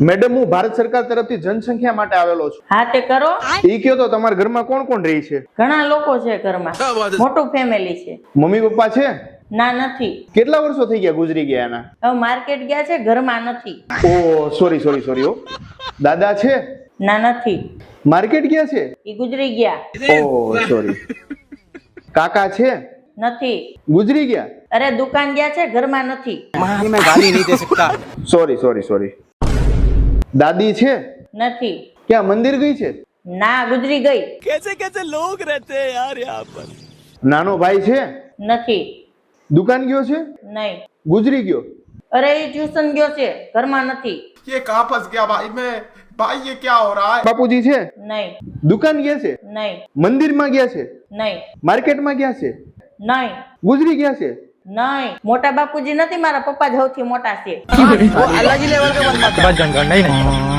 Madam, હું ભારત સરકાર તરફથી જનસંખ્યા માટે આવેલો છું. હા તે કરો. ઈ કયો તો તમારા ઘરમાં કોણ કોણ રહે છે? ઘણા લોકો છે ઘરમાં, મોટું ફેમિલી છે. મમ્મી પપ્પા છે? ના નથી. કેટલા વર્ષો થઈ ગયા ગુજરી ગયા એના? હવે માર્કેટ ગયા છે, ઘરમાં નથી. ઓ સોરી હો. દાદા છે? ના નથી. માર્કેટ ગયા છે? ઈ ગુજરી ગયા. ઓ સોરી. કાકા છે? નથી. ગુજરી ગયા? અરે દુકાન ગયા છે, ઘરમાં નથી. मैं गाली नहीं दे सकता. સોરી. દાદી છે? નથી. ક્યાં મંદિર ગઈ છે? ના, ગુજરી ગઈ. कैसे कैसे लोग रहते हैं यार यहाँ पर. નાનો ભાઈ છે? નથી. દુકાન ગયો છે? નહીં. ગુજરી ગયો? અરે એ ટ્યુશન ગયો છે, ઘરમાં નથી. ये कहाँ फंस गया भाई मैं. भाई ये क्या हो रहा है. બાપુજી છે? નહીં. દુકાન ગયા છે? નહીં. મંદિરમાં ગયા છે? નહીં. માર્કેટમાં ગયા છે? નહીં. ગુજરી ગયા છે? નહીં. મોટા બાપુજી નથી, મારા પપ્પા જ સૌથી મોટા છે. अलग ही लेवल का बंदा.